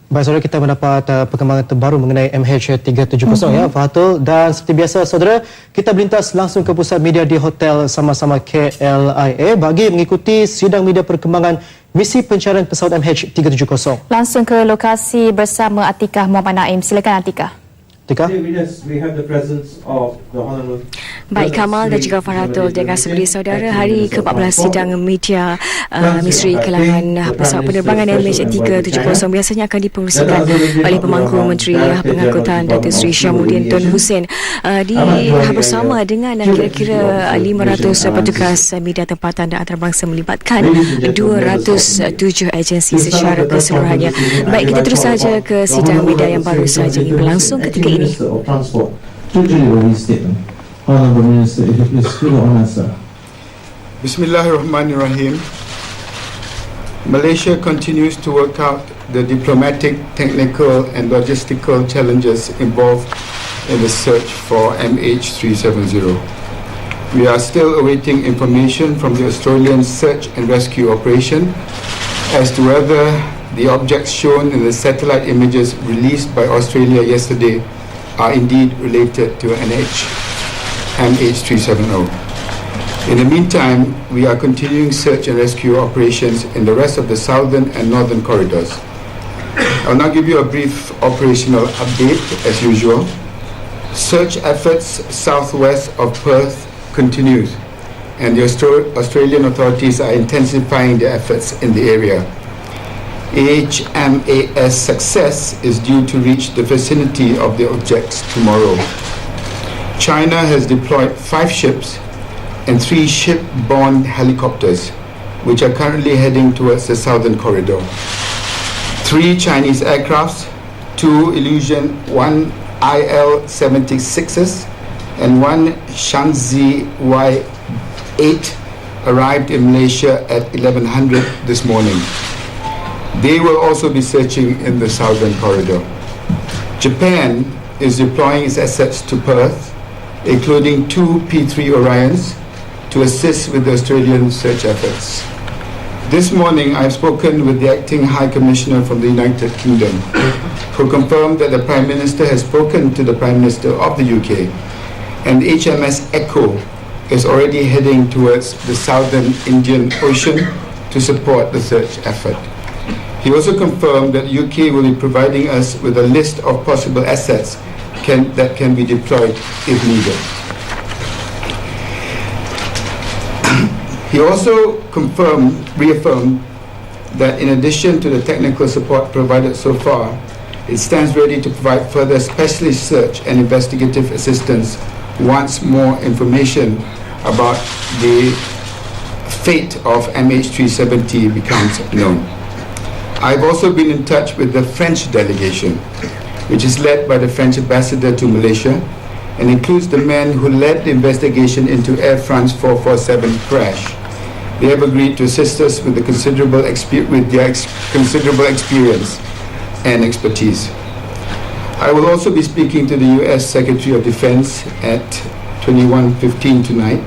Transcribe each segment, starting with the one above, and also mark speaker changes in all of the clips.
Speaker 1: Baik, saudara, kita mendapat perkembangan terbaru mengenai MH370 ya, Fahatul. Dan seperti biasa, saudara, kita berlintas langsung ke pusat media di Hotel Sama-Sama KLIA bagi mengikuti sidang media perkembangan misi pencarian pesawat MH370.
Speaker 2: Langsung ke lokasi bersama Atikah Muhammad Naim. Silakan Atikah.
Speaker 3: Baik Kamal dan juga Faratul, dengan seperti saudara, hari ke-14 sidang media misteri kelangan pesawat penerbangan MH370 biasanya akan dipengerusikan oleh pemangku Menteri Pengangkutan Datuk Seri Syamuddin Tun Hussein bersama dengan kira-kira 500 petugas media tempatan dan antarabangsa melibatkan 207 agensi secara keseluruhannya. Baik, kita terus saja ke sidang media yang baru saja berlangsung ketika ini.
Speaker 4: Minister of Transport to deliver his statement. Honourable Minister, if you please give the honour, sir.
Speaker 5: Bismillahirrahmanirrahim. Malaysia continues to work out the diplomatic, technical and logistical challenges involved in the search for MH370. We are still awaiting information from the Australian search and rescue operation as to whether the objects shown in the satellite images released by Australia yesterday are indeed related to MH370. In the meantime, we are continuing search and rescue operations in the rest of the southern and northern corridors. I'll now give you a brief operational update as usual. Search efforts southwest of Perth continues, and the Australian authorities are intensifying their efforts in the area. AHMAS success is due to reach the vicinity of the objects tomorrow. China has deployed 5 ships and 3 ship-borne helicopters, which are currently heading towards the southern corridor. 3 Chinese aircrafts, 2 Illusion 1 IL-76s and 1 Shanxi Y-8 arrived in Malaysia at 1100 this morning. They will also be searching in the southern corridor. Japan is deploying its assets to Perth, including 2 P-3 Orions, to assist with the Australian search efforts. This morning, I've spoken with the Acting High Commissioner from the United Kingdom, who confirmed that the Prime Minister has spoken to the Prime Minister of the UK, and HMS Echo is already heading towards the southern Indian Ocean to support the search effort. He also confirmed that the UK will be providing us with a list of possible assets that can be deployed if needed. He also reaffirmed that in addition to the technical support provided so far, it stands ready to provide further specialist search and investigative assistance once more information about the fate of MH370 becomes known. I've also been in touch with the French delegation, which is led by the French ambassador to Malaysia and includes the men who led the investigation into Air France 447 crash. They have agreed to assist us with their considerable experience and expertise. I will also be speaking to the US Secretary of Defense at 21:15 tonight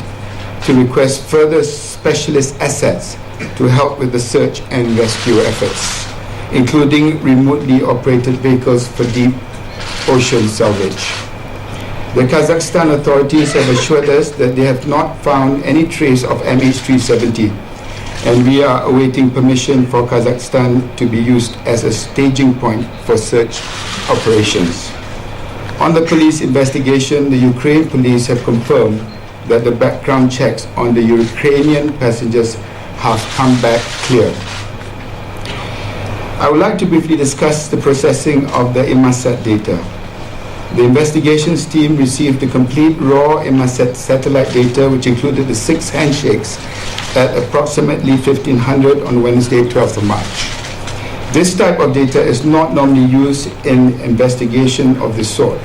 Speaker 5: to request further specialist assets to help with the search and rescue efforts, including remotely operated vehicles for deep ocean salvage. The Kazakhstan authorities have assured us that they have not found any trace of MH370, and we are awaiting permission for Kazakhstan to be used as a staging point for search operations. On the police investigation, the Ukraine police have confirmed that the background checks on the Ukrainian passengers have come back clear. I would like to briefly discuss the processing of the Inmarsat data. The investigations team received the complete raw Inmarsat satellite data, which included the 6 handshakes at approximately 1500 on Wednesday, 12th of March. This type of data is not normally used in investigation of this sort.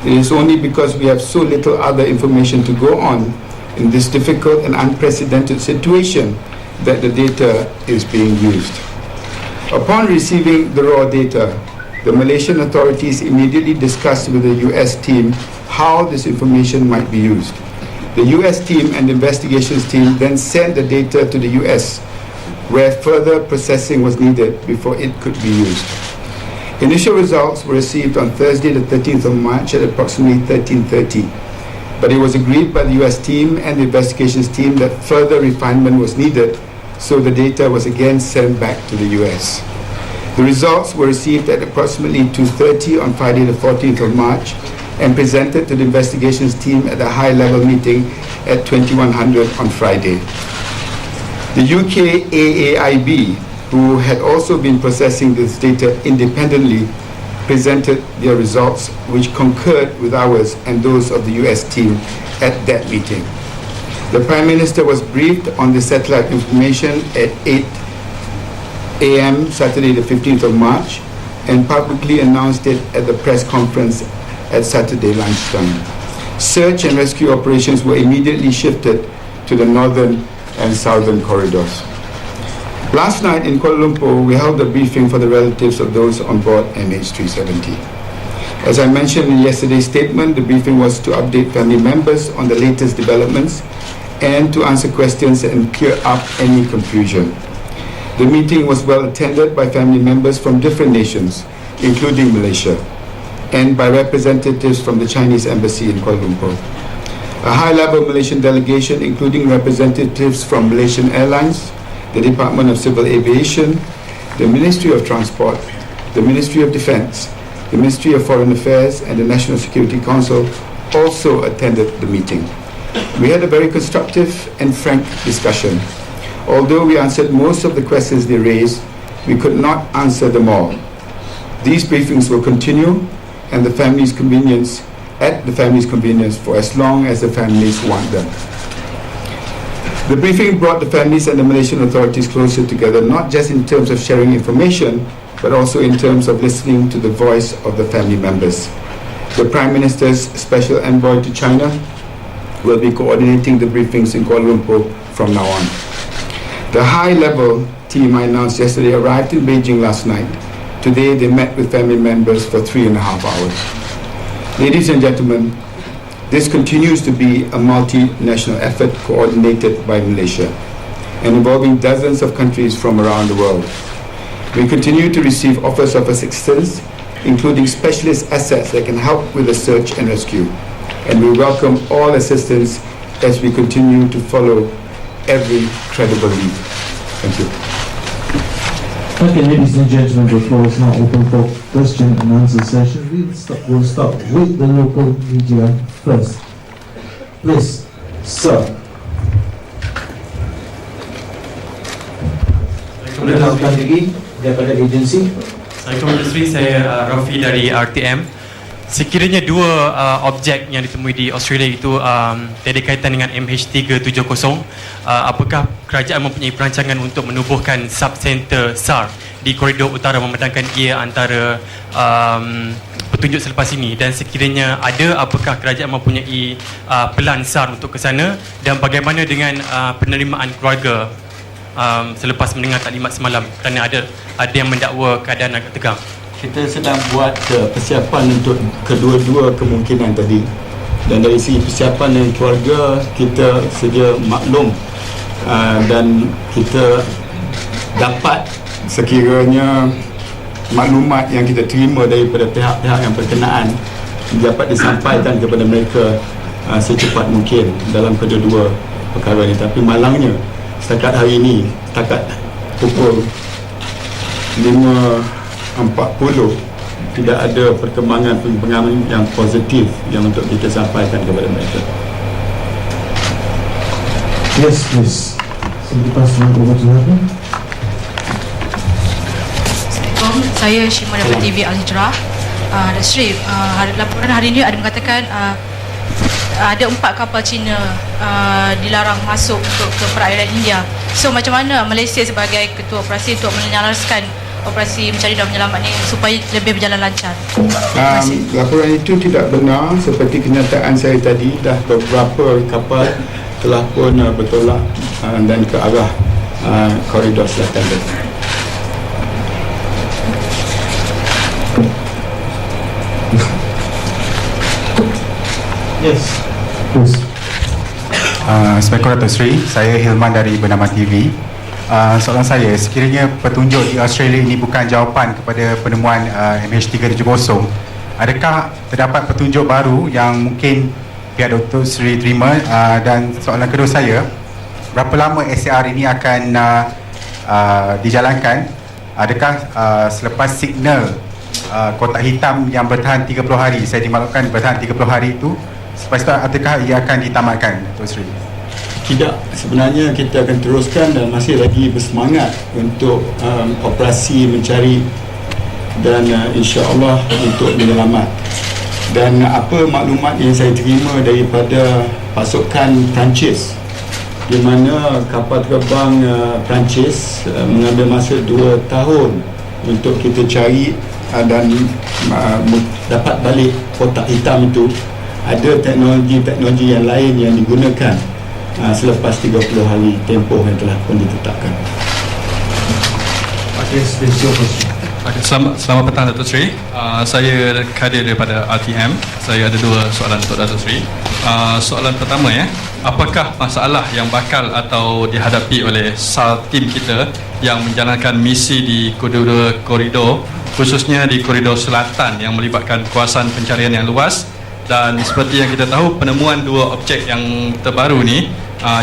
Speaker 5: It is only because we have so little other information to go on in this difficult and unprecedented situation that the data is being used. Upon receiving the raw data, the Malaysian authorities immediately discussed with the US team how this information might be used. The US team and the investigations team then sent the data to the US, where further processing was needed before it could be used. Initial results were received on Thursday, the 13th of March at approximately 13:30. But it was agreed by the US team and the investigations team that further refinement was needed, so the data was again sent back to the US. The results were received at approximately 2:30 on Friday, the 14th of March, and presented to the investigations team at a high-level meeting at 2100 on Friday. The UK AAIB, who had also been processing this data independently, presented their results, which concurred with ours and those of the US team at that meeting. The Prime Minister was briefed on the satellite information at 8 a.m. Saturday the 15th of March and publicly announced it at the press conference at Saturday lunchtime. Search and rescue operations were immediately shifted to the northern and southern corridors. Last night in Kuala Lumpur, we held a briefing for the relatives of those on board MH370. As I mentioned in yesterday's statement, the briefing was to update family members on the latest developments and to answer questions and clear up any confusion. The meeting was well attended by family members from different nations, including Malaysia, and by representatives from the Chinese Embassy in Kuala Lumpur. A high-level Malaysian delegation, including representatives from Malaysian Airlines, the Department of Civil Aviation, the Ministry of Transport, the Ministry of Defence, the Ministry of Foreign Affairs, and the National Security Council also attended the meeting. We had a very constructive and frank discussion. Although we answered most of the questions they raised, we could not answer them all. These briefings will continue at the family's convenience for as long as the families want them. The briefing brought the families and the Malaysian authorities closer together, not just in terms of sharing information, but also in terms of listening to the voice of the family members. The Prime Minister's Special Envoy to China will be coordinating the briefings in Kuala Lumpur from now on. The high-level team I announced yesterday arrived in Beijing last night. Today they met with family members for 3.5 hours. Ladies and gentlemen, this continues to be a multinational effort coordinated by Malaysia and involving dozens of countries from around the world. We continue to receive offers of assistance, including specialist assets that can help with the search and rescue. And we welcome all assistance as we continue to follow every credible lead. Thank you.
Speaker 4: Okay, ladies and gentlemen, the floor is now open for question and answer session. We'll start with the local media first. Please, sir. Perkenalkan diri daripada agensi.
Speaker 6: Assalamualaikum Menteri, saya Rafi dari RTM. Sekiranya dua objek yang ditemui di Australia itu ada kaitan dengan MH370, apakah kerajaan mempunyai perancangan untuk menubuhkan sub-center SAR di koridor utara memandangkan ia antara petunjuk selepas ini, dan sekiranya ada, apakah kerajaan mempunyai pelan SAR untuk ke sana, dan bagaimana dengan penerimaan keluarga selepas mendengar taklimat semalam, kerana ada yang mendakwa keadaan agak tegang.
Speaker 5: Kita sedang buat persiapan untuk kedua-dua kemungkinan tadi, dan dari segi persiapan dan keluarga kita sedia maklum, dan kita dapat sekiranya maklumat yang kita terima daripada pihak-pihak yang berkenaan dapat disampaikan kepada mereka secepat mungkin dalam kedua-dua perkara ini. Tapi malangnya setakat hari ini, setakat pukul 5.40 tidak ada perkembangan yang positif yang untuk kita sampaikan kepada mereka.
Speaker 4: Yes, please. Selepas over to her.
Speaker 7: Saya Shima daripada TV Al Hijrah. Sri, laporan hari ini ada mengatakan ada 4 kapal Cina dilarang masuk untuk ke perairan India. So macam mana Malaysia sebagai ketua operasi untuk menyalaraskan operasi mencari dan menyelamat ini supaya lebih berjalan lancar?
Speaker 5: Laporan itu tidak benar. Seperti kenyataan saya tadi, dah beberapa kapal telah pun bertolak dan ke arah koridor selatan.
Speaker 4: Yes, please.
Speaker 8: Assalamualaikum Dato' Sri, saya Hilman dari Bernama TV. Soalan saya, sekiranya petunjuk di Australia ini bukan jawapan kepada penemuan MH370, adakah terdapat petunjuk baru yang mungkin pihak Dr. Sri terima? Dan soalan kedua saya, berapa lama SAR ini akan dijalankan? Adakah selepas signal kotak hitam yang bertahan 30 hari, saya dimaklumkan bertahan 30 hari itu, selepas itu adakah ia akan ditamatkan, Dr. Sri?
Speaker 5: Tidak, sebenarnya kita akan teruskan dan masih lagi bersemangat untuk operasi mencari dan insya-Allah untuk menyelamat. Dan apa maklumat yang saya terima daripada pasukan Perancis, di mana kapal terbang Perancis mengambil masa 2 tahun untuk kita cari dan dapat balik kotak hitam itu. Ada teknologi yang lain yang digunakan selepas 30 hari tempoh yang telah pun ditetapkan.
Speaker 9: Selamat petang Datuk Seri. Saya kadir daripada RTM. Saya ada 2 soalan untuk Datuk Seri. Soalan pertama apakah masalah yang bakal atau dihadapi oleh SAR tim kita yang menjalankan misi di koridor khususnya di koridor selatan yang melibatkan kawasan pencarian yang luas, dan seperti yang kita tahu penemuan 2 objek yang terbaru ni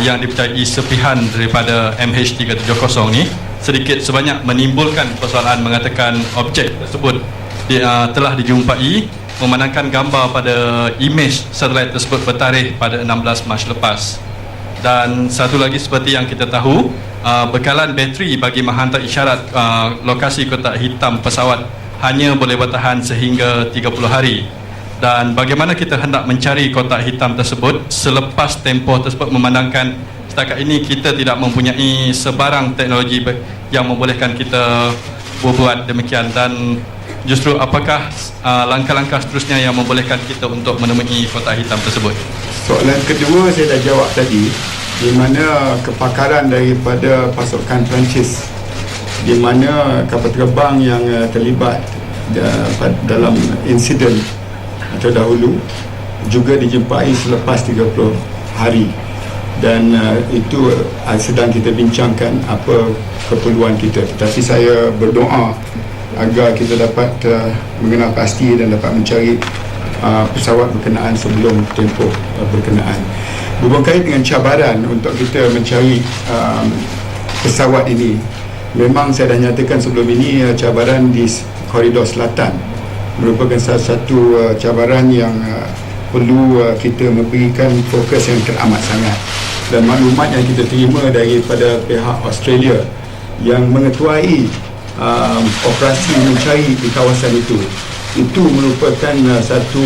Speaker 9: yang dipercayai serpihan daripada MH370 ni sedikit sebanyak menimbulkan persoalan, mengatakan objek tersebut telah dijumpai memandangkan gambar pada imej satelit tersebut bertarikh pada 16 Mac lepas. Dan satu lagi, seperti yang kita tahu, bekalan bateri bagi menghantar isyarat lokasi kotak hitam pesawat hanya boleh bertahan sehingga 30 hari. Dan bagaimana kita hendak mencari kotak hitam tersebut selepas tempoh tersebut, memandangkan setakat ini kita tidak mempunyai sebarang teknologi yang membolehkan kita berbuat demikian, dan justru apakah langkah-langkah seterusnya yang membolehkan kita untuk menemui kotak hitam tersebut?
Speaker 5: Soalan kedua saya dah jawab tadi, di mana kepakaran daripada pasukan Perancis, di mana kapal terbang yang terlibat dalam insiden terdahulu juga dijumpai selepas 30 hari, dan itu sedang kita bincangkan apa keperluan kita. Tetapi saya berdoa agar kita dapat mengenal pasti dan dapat mencari pesawat berkenaan sebelum tempoh berkenaan. Berkait dengan cabaran untuk kita mencari pesawat ini, memang saya dah nyatakan sebelum ini, cabaran di koridor selatan merupakan salah satu cabaran yang perlu kita memberikan fokus yang teramat sangat. Dan maklumat yang kita terima daripada pihak Australia yang mengetuai operasi mencari di kawasan itu merupakan satu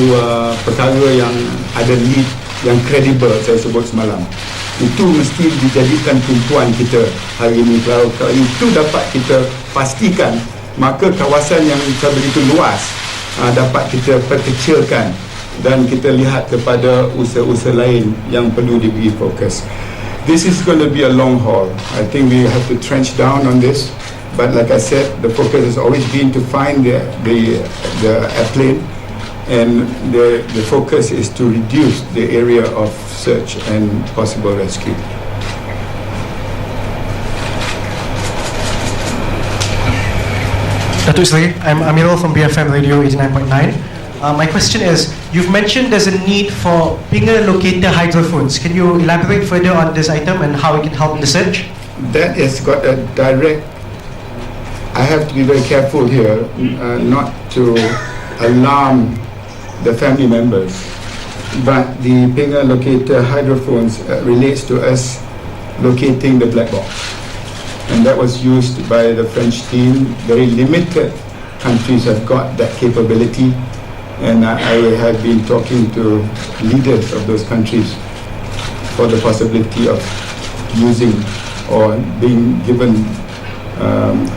Speaker 5: perkara yang ada lead yang kredibel, saya sebut semalam. Itu mesti dijadikan tumpuan kita hari ini. Kalau itu dapat kita pastikan, maka kawasan yang begitu luas dapat kita perkecilkan dan kita lihat kepada usaha-usaha lain yang perlu diberi fokus. This is going to be a long haul. I think we have to trench down on this, but like I said, the focus has always been to find the airplane, and the focus is to reduce the area of search and possible rescue.
Speaker 10: Datuk Sri, I'm Amirul from BFM Radio 89.9. My question is, you've mentioned there's a need for pinger locator hydrophones. Can you elaborate further on this item and how it can help in the search?
Speaker 5: That has got a direct, I have to be very careful here not to alarm the family members, but the pinger locator hydrophones relates to us locating the black box, and that was used by the French team. Very limited countries have got that capability, and I have been talking to leaders of those countries for the possibility of using or being given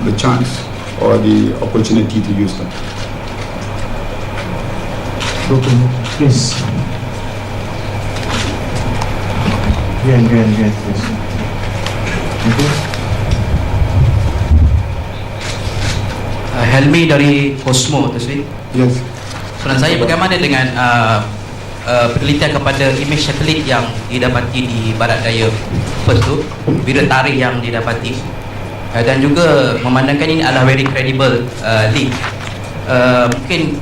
Speaker 5: the chance or the opportunity to use them.
Speaker 4: Please. Again, please. Okay.
Speaker 11: Helmi dari Cosmo, Datuk Sri.
Speaker 5: Yes.
Speaker 11: Soalan saya, bagaimana dengan penelitian kepada imej satelit yang didapati di barat daya Perth tu, bila tarikh yang didapati, dan juga memandangkan ini adalah very credible leak. Mungkin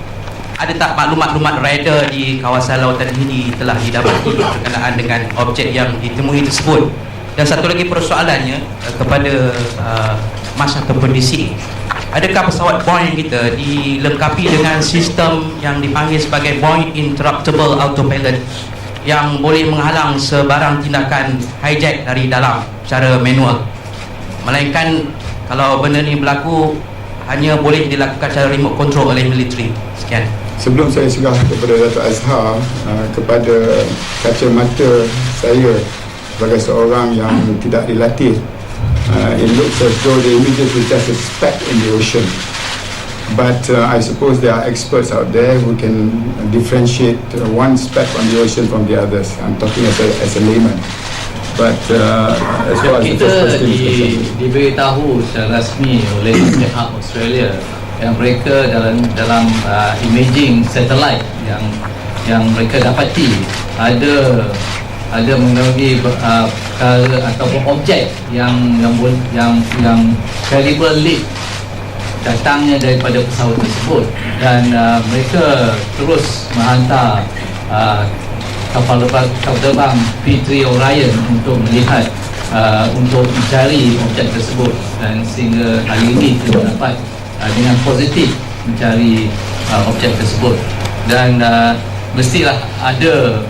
Speaker 11: ada tak maklumat-maklumat radar di kawasan lautan Hindi telah didapati berkenaan dengan objek yang ditemui tersebut? Dan satu lagi persoalannya kepada Mas ataupun DC, adakah pesawat Boeing kita dilengkapi dengan sistem yang dipanggil sebagai Boeing Interruptible Autopilot yang boleh menghalang sebarang tindakan hijack dari dalam secara manual, melainkan kalau benda ni berlaku hanya boleh dilakukan secara remote control oleh military? Sekian.
Speaker 5: Sebelum saya serah kepada Dato' Azhar, kepada kacamata saya sebagai seorang yang tidak dilatih, it looks as though the images were just a speck in the ocean. But I suppose there are experts out there who can differentiate one speck on the ocean from the others. I'm talking as a layman. But as far as the first question is concerned,
Speaker 12: diberitahu secara rasmi oleh pihak Australia yang mereka dalam imaging satellite yang mereka dapati ada mengenai perkara ataupun objek yang credible leak datangnya daripada pesawat tersebut, dan mereka terus menghantar kapal terbang P3 Orion untuk melihat untuk mencari objek tersebut, dan sehingga hari ini kita dapat dengan positif mencari objek tersebut, dan mestilah ada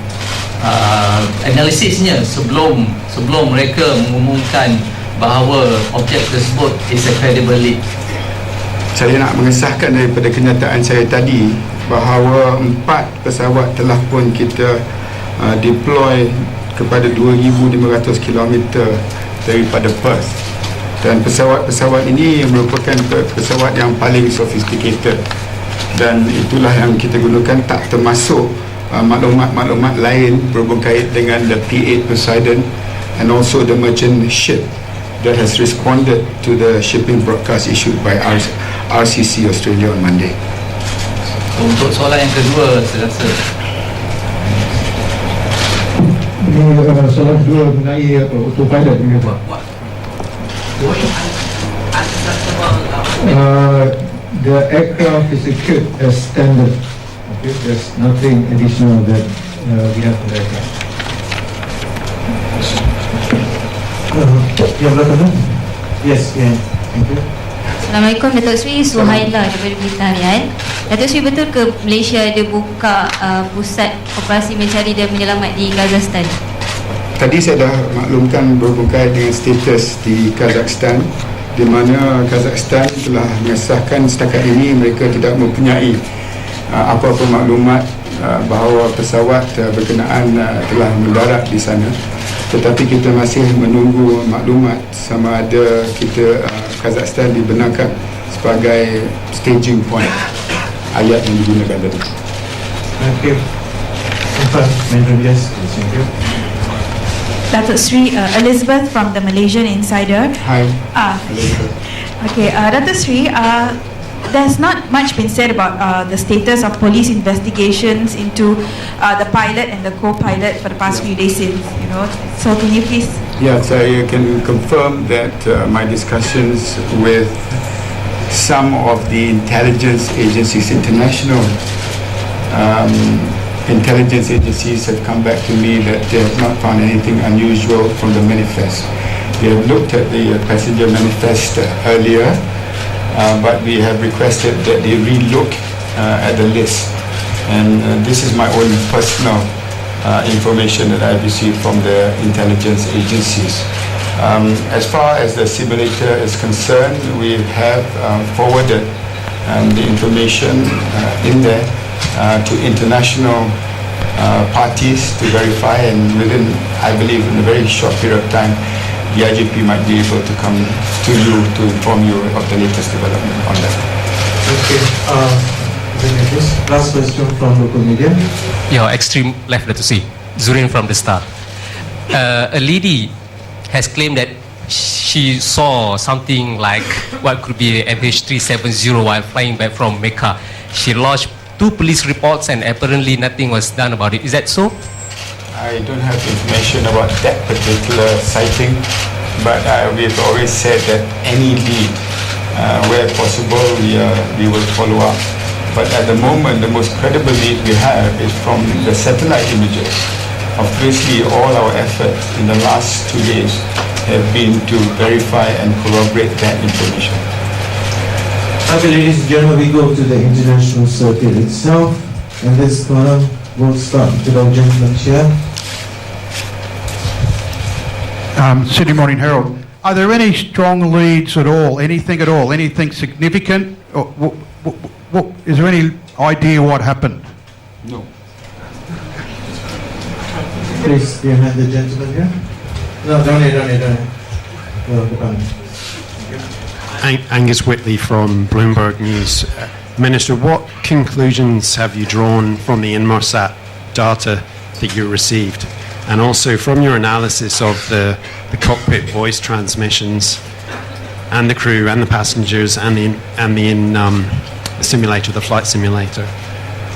Speaker 12: analisisnya sebelum mereka mengumumkan bahawa objek tersebut is a credible leak.
Speaker 5: saya nak mengesahkan daripada kenyataan saya tadi bahawa 4 pesawat telah pun kita deploy kepada 2,500 km daripada Perth, dan pesawat-pesawat ini merupakan pesawat yang paling sophisticated, dan itulah yang kita gunakan, tak termasuk maklumat-maklumat lain berhubung kait dengan the P8 Poseidon and also the merchant ship that has responded to the shipping broadcast issued by RCC Australia on Monday.
Speaker 12: Untuk soalan yang kedua, saya rasa
Speaker 4: soalan kedua mengenai autopilot ni apa? The aircraft is equipped as standard. Okay, there's nothing additional that we have to aircraft. Yang belakang. Yes, yeah. Thank you.
Speaker 13: Assalamualaikum, Datuk Seri. Suhaila daripada Berita Harian. Datuk Seri, betul ke Malaysia ada buka pusat operasi mencari dan menyelamat di Kazakhstan?
Speaker 5: Tadi saya dah maklumkan berhubung kait dengan status di Kazakhstan, di mana Kazakhstan telah mengesahkan setakat ini mereka tidak mempunyai apa-apa maklumat bahawa pesawat berkenaan telah mendarat di sana. Tetapi kita masih menunggu maklumat sama ada kita Kazakhstan dibenarkan sebagai staging point ayat yang digunakan tadi.
Speaker 4: Thank you. Thank you.
Speaker 14: Datuk Seri, Elizabeth from the Malaysian Insider.
Speaker 5: Hi. Elizabeth.
Speaker 14: Okay, Datuk Seri, there's not much been said about the status of police investigations into the pilot and the co-pilot for the past few days since, so can you please?
Speaker 5: Yes, I can confirm that my discussions with some of the intelligence agencies, international intelligence agencies, have come back to me that they have not found anything unusual from the manifest. They have looked at the passenger manifest earlier, but we have requested that they relook at the list, and this is my own personal information that I've received from the intelligence agencies. As far as the simulator is concerned, we have forwarded the information in there to international parties to verify, and within, I believe, in a very short period of time, the IGP might be able to come to you to inform you of the latest development on that.
Speaker 4: Okay. Last question from local media.
Speaker 15: Your extreme left, to see. Zurin from the Star. A lady has claimed that she saw something like what could be a MH370 while flying back from Mecca. She lodged 2 police reports and apparently nothing was done about it. Is that so?
Speaker 5: I don't have information about that particular sighting. but we've always said that any lead, where possible, we will follow up. But at the moment, the most credible lead we have is from the satellite images. Obviously, all our efforts in the last 2 days have been to verify and corroborate that information.
Speaker 4: Okay, ladies and gentlemen, we go to the international circuit itself, and this column will start with our gentleman here.
Speaker 16: Sydney Morning Herald. Are there any strong leads at all? Anything at all? Anything significant? Or, is there any idea what happened?
Speaker 5: No.
Speaker 4: Please, behind the gentleman here. No, don't need. No, go on.
Speaker 17: Angus Whitley from Bloomberg News. Minister, what conclusions have you drawn from the Inmarsat data that you received? And also from your analysis of the cockpit voice transmissions and the crew and the passengers and the simulator, the flight simulator,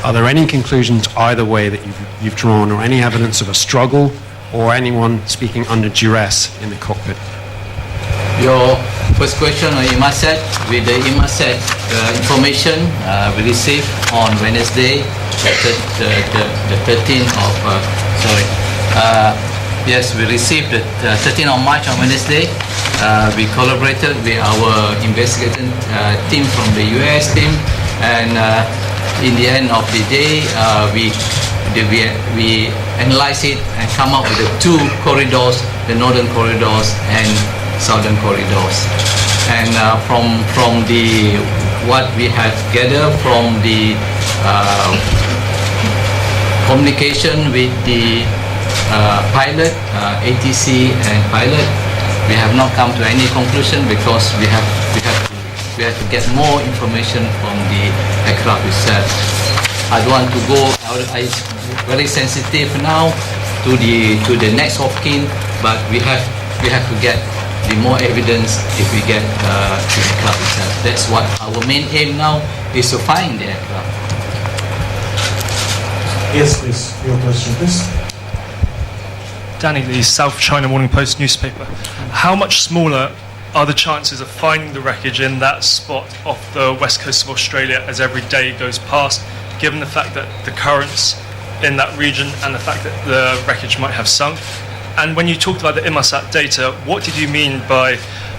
Speaker 17: are there any conclusions either way that you've drawn, or any evidence of a struggle or anyone speaking under duress in the cockpit?
Speaker 12: Your first question on Inmarsat, with the Inmarsat information we received on Wednesday, the 13th of, yes, we received the 13th of March on Wednesday. We collaborated with our investigating team from the US team, and in the end of the day, we analyze it and come up with the two corridors, the northern corridors and southern corridors. And from the what we have gathered from the communication with the pilot, ATC and pilot, we have not come to any conclusion, because we have to get more information from the aircraft itself. I don't want to go. It's very sensitive now to the next of kin, but we have to get the more evidence if we get the aircraft itself. That's what our main aim now is, to find the aircraft.
Speaker 4: Yes, please. Your question, please.
Speaker 18: Danny Lee, South China Morning Post newspaper. How much smaller are the chances of finding the wreckage in that spot off the west coast of Australia as every day goes past, given the fact that the currents in that region and the fact that the wreckage might have sunk? And when you talked about the Inmarsat data, what did you mean by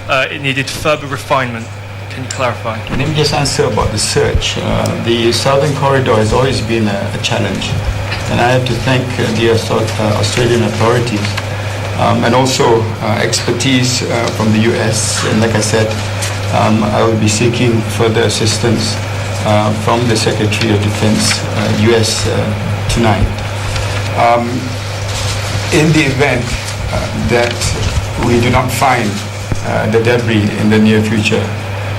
Speaker 18: it needed further refinement? Can you clarify?
Speaker 5: Let me just answer about the search. The southern corridor has always been a challenge, and I have to thank the Australian authorities and also expertise from the US. And like I said, I will be seeking further assistance from the Secretary of Defense, US, tonight. In the event that we do not find the debris in the near future,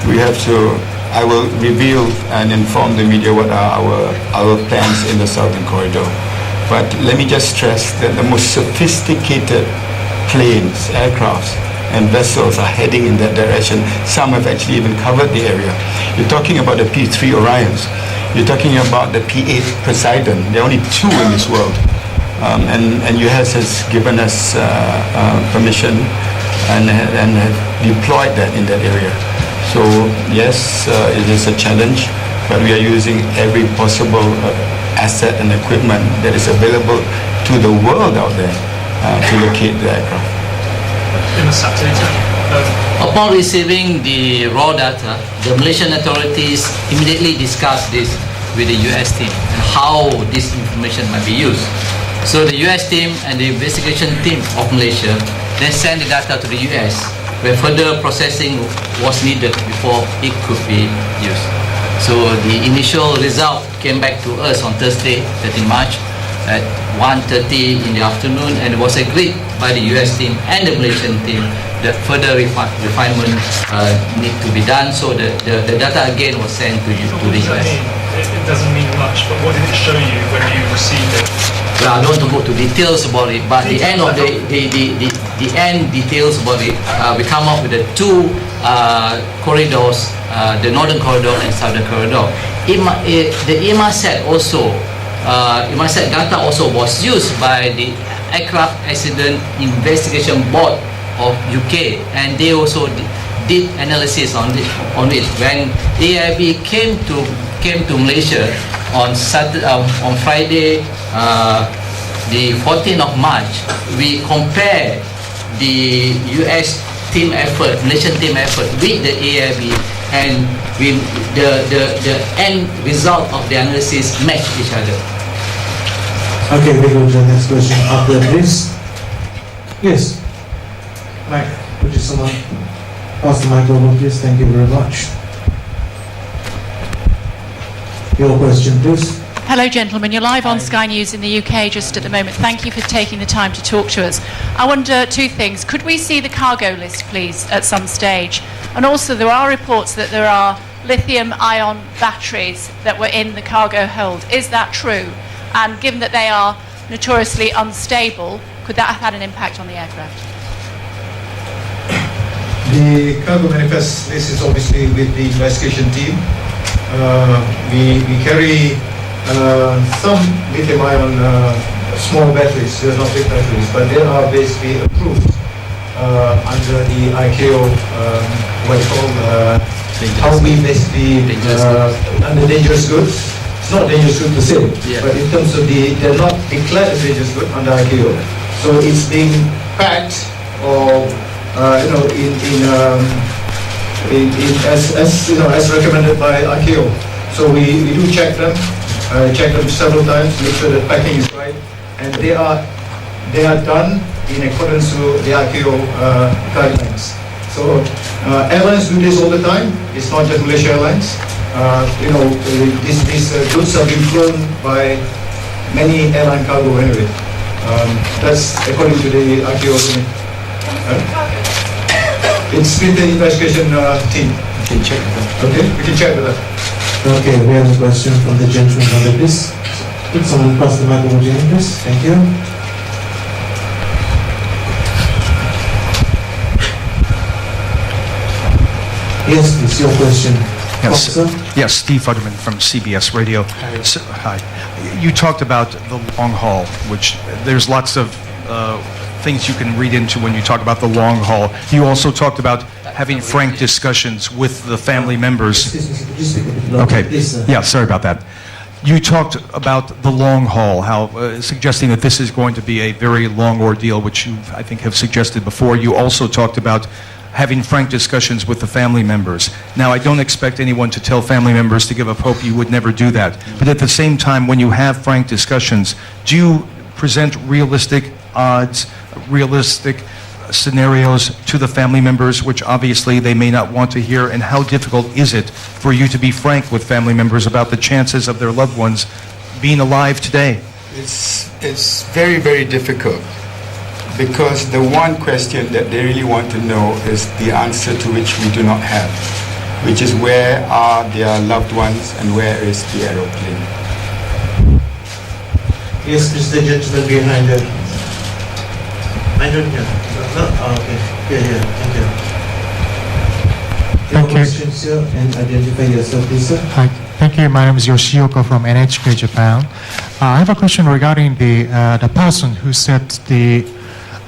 Speaker 5: I will reveal and inform the media what are our plans in the southern corridor. But let me just stress that the most sophisticated planes, aircrafts, and vessels are heading in that direction. Some have actually even covered the area. You're talking about the P3 Orions. You're talking about the P8 Poseidon. There are only two in this world. And US has given us permission and have deployed that in that area. So yes, it is a challenge, but we are using every possible asset and equipment that is available to the world out there to locate the aircraft.
Speaker 12: Upon receiving the raw data, the Malaysian authorities immediately discussed this with the US team and how this information might be used. So the US team and the investigation team of Malaysia then sent the data to the US, where further processing was needed before it could be used. So the initial result came back to us on Thursday, 13 March at 1:30 in the afternoon, and it was agreed by the US team and the Malaysian team that further refinement need to be done. So the data again was sent to the US.
Speaker 18: It doesn't mean much, but what did it show you when you received it?
Speaker 12: Well, I don't want to go to details about it, but the end of the end details about it, we come up with the two corridors, the northern corridor and southern corridor. The Inmarsat also, Inmarsat data also was used by the Aircraft Accident Investigation Board of UK, and they also did analysis on it. When AIB came to Malaysia on Friday, the 14th of March, we compare the US team effort, Malaysian team effort with the AIB, and the end result of the analysis match each other.
Speaker 4: Okay, we go to the next question after this. Yes. Mike, would you someone pass the mic over, please? Thank you very much. Your question, please.
Speaker 19: Hello, gentlemen. You're live on Sky News in the UK just at the moment. Thank you for taking the time to talk to us. I wonder two things. Could we see the cargo list, please, at some stage? And also, there are reports that there are lithium-ion batteries that were in the cargo hold. Is that true? And given that they are notoriously unstable, could that have had an impact on the aircraft?
Speaker 20: The cargo manifest list is obviously with the investigation team. We carry some lithium-ion small batteries. They're not big batteries, but they are basically approved under the ICAO, what you call how we basically under dangerous goods. It's not dangerous goods per se, but in terms of they're not declared as dangerous goods under ICAO. So it's being packed or as recommended by ICAO. So we do check them several times, make sure the packing is right, and they are done in accordance to the ICAO guidelines. So airlines do this all the time. It's not just Malaysia Airlines. These goods are being flown by many airline cargo anyway. That's according to the ICAO. It's with the investigation team. We can check with them. Okay, we can check with them.
Speaker 4: Okay, we have a question from the gentleman on the list. Could someone pass the mic over to him, please? Thank you. Yes, please, your question.
Speaker 21: Yes,
Speaker 4: Officer?
Speaker 21: yes, Steve Futterman from CBS Radio. So, hi. You talked about the long haul, which there's lots of things you can read into when you talk about the long haul. You also talked about having frank discussions with the family members. Okay, yeah, sorry about that. You talked about the long haul, how suggesting that this is going to be a very long ordeal, which you, I think, have suggested before. You also talked about having frank discussions with the family members. Now, I don't expect anyone to tell family members to give up hope. You would never do that. But at the same time, when you have frank discussions, do you present realistic odds, realistic scenarios to the family members, which obviously they may not want to hear? And how difficult is it for you to be frank with family members about the chances of their loved ones being alive today?
Speaker 5: It's very, very difficult, because the one question that they really want to know is the answer to which we do not have, which is where are their loved ones and where is the aeroplane?
Speaker 4: Yes, Mr. Gentleman behind there. I don't hear. No? Oh, okay. Yeah, thank you.
Speaker 22: Thank you.
Speaker 4: Questions here, and identify yourself, please, sir.
Speaker 22: Hi, thank you. My name is Yoshioka from NHK Japan. I have a question regarding the person who said the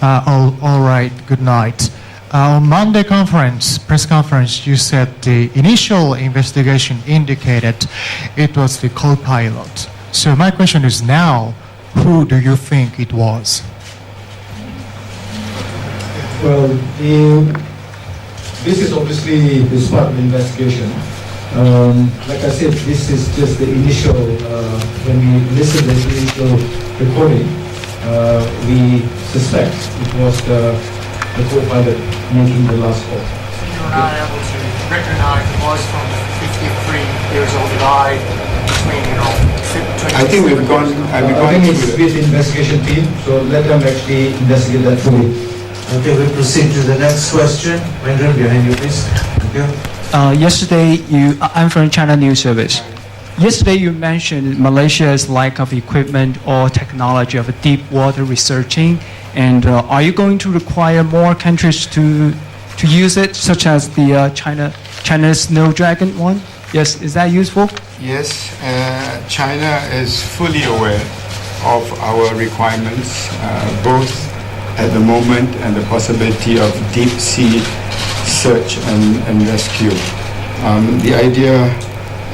Speaker 22: all right, good night. On Monday press conference, you said the initial investigation indicated it was the co-pilot. So my question is now, who do you think it was?
Speaker 20: Well, this is obviously this part of the investigation. Like I said, this is just the initial, when we listen to the initial recording, we suspect it was the co-pilot making the last call.
Speaker 23: You're not able to recognize the voice from the 53-years-old guy between,
Speaker 5: I think we've gone.
Speaker 20: I think it's with the investigation team, so let them actually investigate that fully.
Speaker 4: Okay, we proceed to the next question. Mandran, behind you, please. Thank you.
Speaker 24: Yesterday, I'm from China News Service. Yesterday, you mentioned Malaysia's lack of equipment or technology of deep water researching, and are you going to require more countries to use it, such as the China's Snow Dragon one? Yes, is that useful?
Speaker 5: Yes, China is fully aware of our requirements, both at the moment and the possibility of deep sea search and rescue. The idea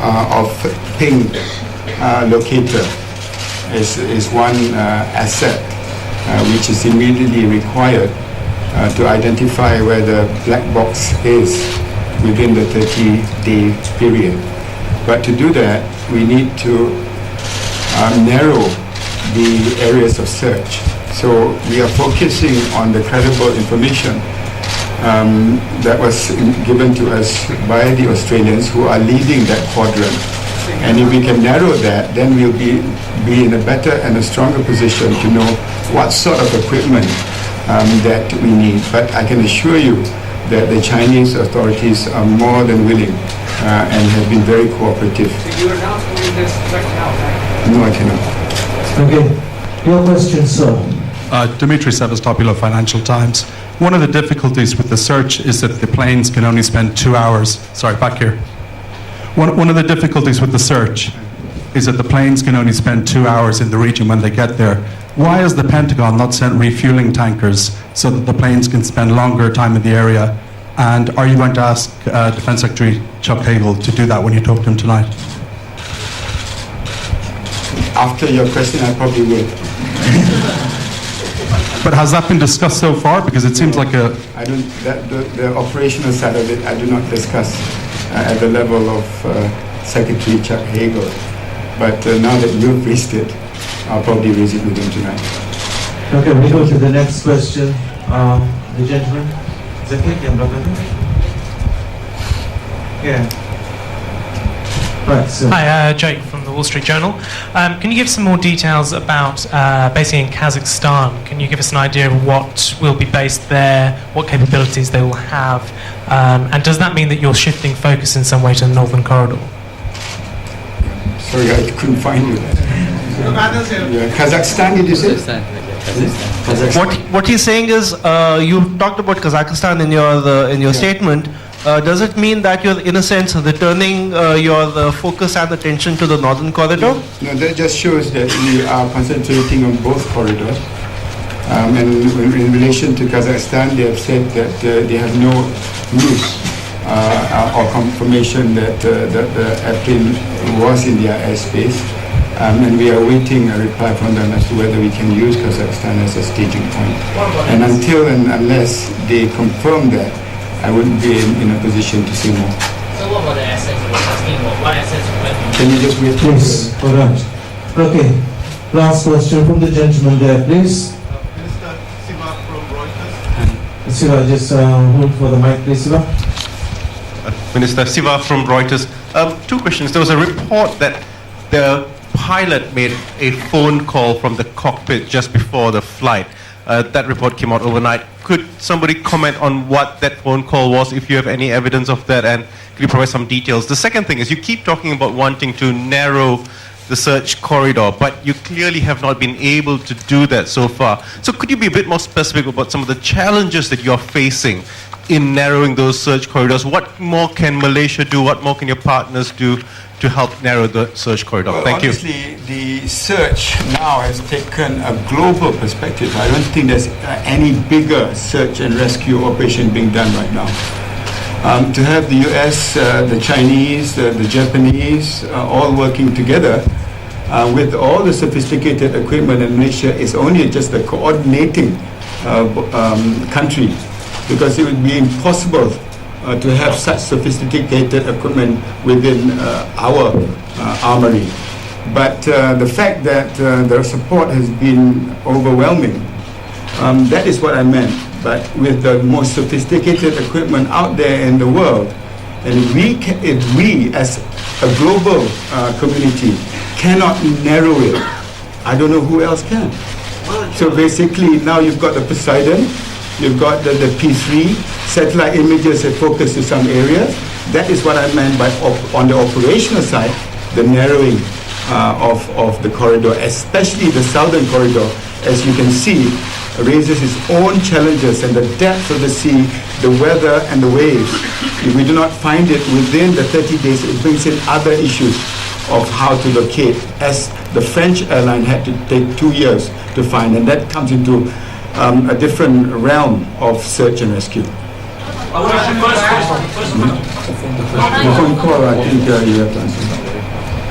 Speaker 5: of ping locator is one asset which is immediately required to identify where the black box is within the 30-day period. But to do that, we need to narrow the areas of search. So we are focusing on the credible information that was given to us by the Australians who are leading that quadrant. And if we can narrow that, then we'll be in a better and a stronger position to know what sort of equipment that we need. But I can assure you that the Chinese authorities are more than willing and have been very cooperative.
Speaker 23: So you are now doing this right now, right?
Speaker 5: No, I cannot.
Speaker 4: Okay. Your question, sir.
Speaker 1: Dimitri Sevastopoulos, Financial Times. One of the difficulties with the search is that the planes can only spend 2 hours. Sorry, back here. One of the difficulties with the search is that the planes can only spend 2 hours in the region when they get there. Why has the Pentagon not sent refueling tankers so that the planes can spend longer time in the area? And are you going to ask Defence Secretary Chuck Hagel to do that when you talk to him tonight?
Speaker 5: After your question, I probably will.
Speaker 1: But has that been discussed so far? Because it seems like a...
Speaker 5: I don't. The operational side of it, I do not discuss at the level of Secretary Chuck Hagel. But now that you've raised it, I'll probably raise it with him tonight.
Speaker 4: Okay, we go to the next question. The gentleman. Is that it? Yeah. Right, so.
Speaker 2: Hi, Jake from the Wall Street Journal. Can you give some more details about basing in Kazakhstan? Can you give us an idea of what will be based there, what capabilities they will have, and does that mean that you're shifting focus in some way to the Northern Corridor?
Speaker 5: Sorry, I couldn't find you. Yeah. Kazakhstan, did you say? Kazakhstan.
Speaker 3: What he's saying is, you talked about Kazakhstan in your statement. Does it mean that you're, in a sense, returning your focus and attention to the Northern Corridor?
Speaker 5: No, that just shows that we are concentrating on both corridors. And in relation to Kazakhstan, they have said that they have no news or confirmation that the airplane was in their airspace. And we are waiting a reply from them as to whether we can use Kazakhstan as a staging point. And until and unless they confirm that, I wouldn't be in a position to say more.
Speaker 23: So what about the assets? What assets?
Speaker 5: Can you just wait?
Speaker 4: Please, hold on. Okay, last question from the gentleman there, please.
Speaker 23: Minister Siva from Reuters.
Speaker 4: Siva, just hold for the mic, please, Siva.
Speaker 6: Minister Siva from Reuters. Two questions. There was a report that the pilot made a phone call from the cockpit just before the flight. That report came out overnight. Could somebody comment on what that phone call was, if you have any evidence of that, and could you provide some details? The second thing is, you keep talking about wanting to narrow the search corridor, but you clearly have not been able to do that so far. So could you be a bit more specific about some of the challenges that you're facing in narrowing those search corridors? What more can Malaysia do? What more can your partners do to help narrow the search corridor?
Speaker 5: Well,
Speaker 6: Thank you.
Speaker 5: Obviously, the search now has taken a global perspective. I don't think there's any bigger search and rescue operation being done right now. To have the US, the Chinese, the Japanese all working together with all the sophisticated equipment in Malaysia is only just a coordinating country, because it would be impossible to have such sophisticated equipment within our armory. But the fact that the support has been overwhelming, that is what I meant. But with the most sophisticated equipment out there in the world, and if we as a global community cannot narrow it, I don't know who else can. So basically now you've got the Poseidon, you've got the P3, satellite images that focus to some areas. That is what I meant by on the operational side, the narrowing of the corridor, especially the southern corridor, as you can see, raises its own challenges, and the depth of the sea, the weather and the waves. If we do not find it within the 30 days, it brings in other issues of how to locate, as the French airline had to take 2 years to find, and that comes into a different realm of search and rescue. The phone call, I think you have to answer.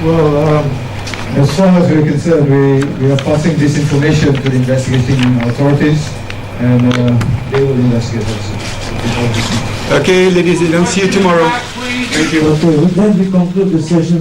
Speaker 20: Well, as far as we're concerned, we are passing this information to the investigating authorities, and they will investigate also.
Speaker 5: Okay, ladies and gentlemen, see you tomorrow. Thank you.
Speaker 4: Okay, with that we conclude the session.